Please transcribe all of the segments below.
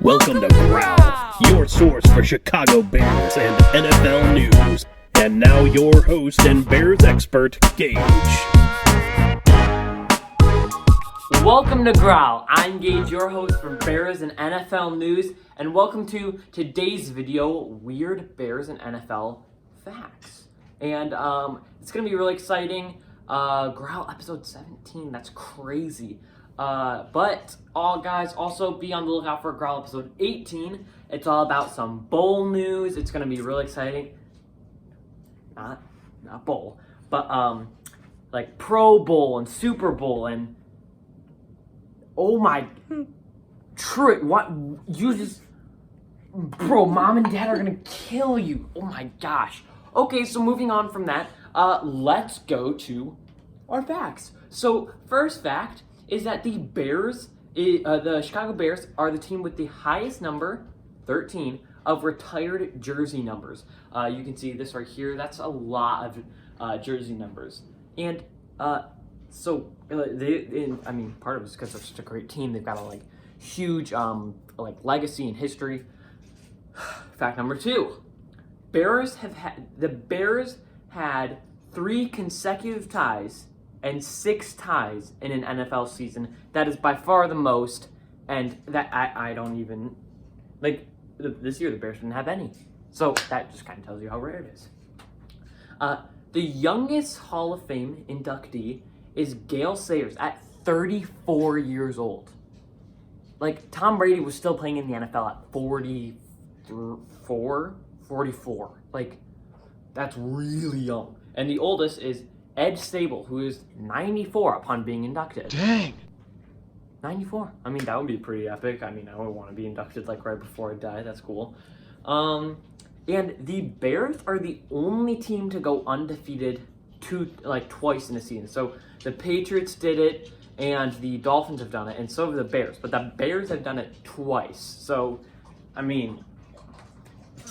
Welcome to Growl, your source for Chicago Bears and NFL news. And now your host and Bears expert, Gage. Welcome to Growl. I'm Gage, your host for Bears and NFL news, and welcome to today's video, Weird Bears and NFL Facts. And it's going to be really exciting. Growl episode 17, that's crazy. But all guys, also be on the lookout for Growl episode 18. It's all about some bowl news. It's going to be really exciting. Not bowl, but like Pro Bowl and Super Bowl and oh my, true. What you just, bro? Mom and Dad are gonna kill you. Oh my gosh. Okay, so moving on from that, let's go to our facts. So first fact is that the Bears, the Chicago Bears, are the team with the highest number, 13, of retired jersey numbers. You can see this right here. That's a lot of jersey numbers, and so I mean, part of it is because they're such a great team. They've got a huge legacy and history. Fact number 2: the Bears had 3 consecutive ties and 6 ties in an NFL season. That is by far the most, and that I don't even this year the Bears didn't have any. So that just kind of tells you how rare it is. The youngest Hall of Fame inductee is Gale Sayers at 34 years old. Tom Brady was still playing in the NFL at 44. That's really young. And the oldest is Ed Stable, who is 94 upon being inducted. Dang. 94. I mean, that would be pretty epic. I mean, I would want to be inducted right before I die. That's cool. And the Bears are the only team to go undefeated twice in a season. So the Patriots did it, and the Dolphins have done it, and so have the Bears. But the Bears have done it twice. So, I mean,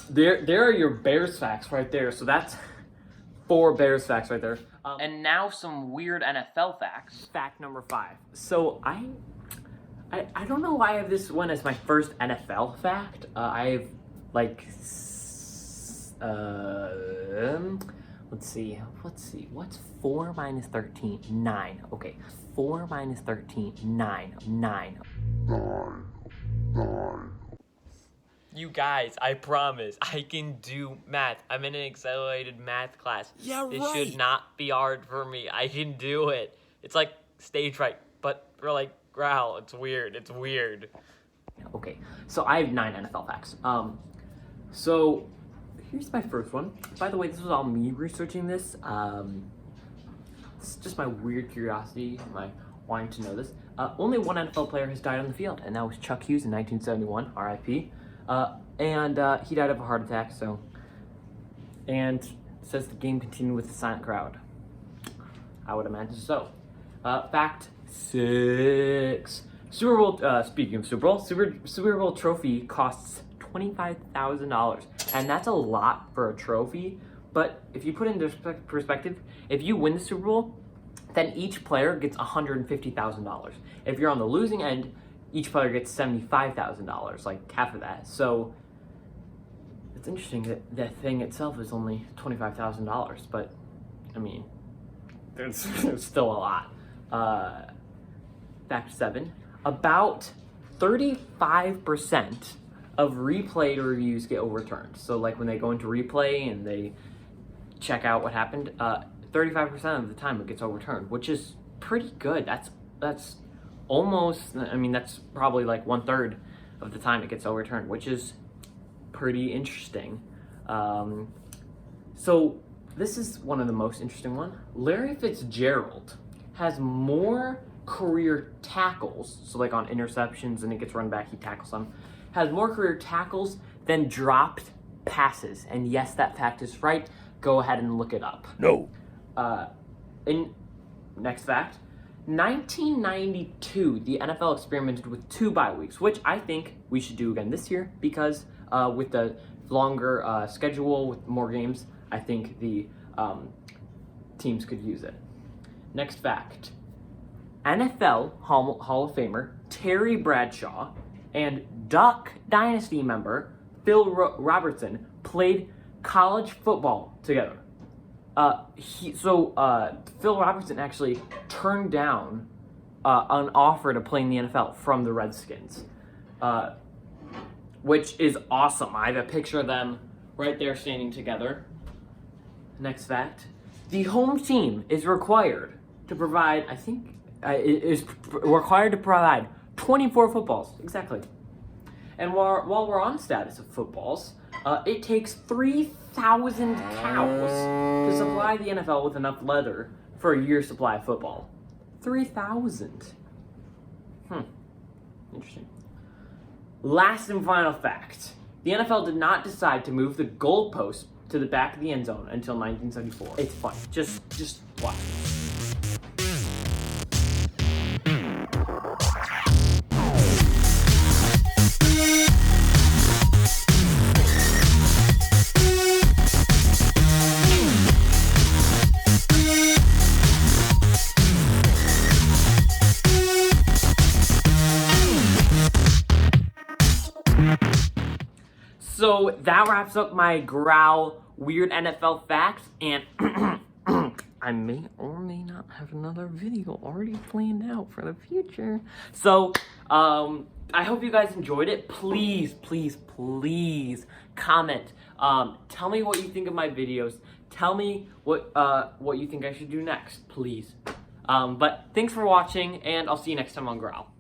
there are your Bears facts right there. So that's 4 Bears facts right there. And now some weird NFL facts. Fact number 5. So I don't know why I have this one as my first NFL fact. I have let's see. What's 4 minus 13? 9. Okay. 4 minus 13, 9. 9. You guys, I promise, I can do math. I'm in an accelerated math class. Yeah, right. It should not be hard for me. I can do it. It's like stage fright, but for Growl. It's weird. Okay, so I have 9 NFL facts. So here's my first one. By the way, this was all me researching this. It's just my weird curiosity, my wanting to know this. Only one NFL player has died on the field, and that was Chuck Hughes in 1971, RIP. And he died of a heart attack, and it says the game continued with a silent crowd. I would imagine so. Fact 6. Super Bowl, speaking of Super Bowl, Super Bowl trophy costs $25,000, and that's a lot for a trophy, but if you put it into perspective, if you win the Super Bowl, then each player gets $150,000. If you're on the losing end, each player gets $75,000, half of that. So it's interesting that that thing itself is only $25,000, but I mean, there's still a lot. Fact 7: about 35% of replay reviews get overturned. So when they go into replay and they check out what happened, 35% of the time it gets overturned, which is pretty good. That's almost, I mean, that's probably 1/3 of the time it gets overturned, which is pretty interesting. So this is one of the most interesting one. Larry Fitzgerald has more career tackles, so on interceptions and it gets run back, he tackles them, has more career tackles than dropped passes. And yes, that fact is right. Go ahead and look it up. No. And next fact: 1992, the NFL experimented with 2 bye weeks, which I think we should do again this year because with the longer schedule, with more games, I think the teams could use it. Next fact: NFL Hall of Famer Terry Bradshaw And Duck Dynasty member Phil Robertson played college football together. Phil Robertson actually turned down an offer to play in the NFL from the Redskins, which is awesome. I have a picture of them right there standing together. Next fact: the home team is required to provide, is required to provide 24 footballs. Exactly. And while we're on status of footballs, it takes 3,000 cows to supply the NFL with enough leather for a year's supply of football. 3,000. Interesting. Last and final fact. The NFL did not decide to move the goalpost to the back of the end zone until 1974. It's fun. Just watch. So that wraps up my Growl weird NFL facts, and I may or may not have another video already planned out for the future. So I hope you guys enjoyed it. Please comment. Tell me what you think of my videos. Tell me what you think I should do next, please. But thanks for watching, and I'll see you next time on Growl.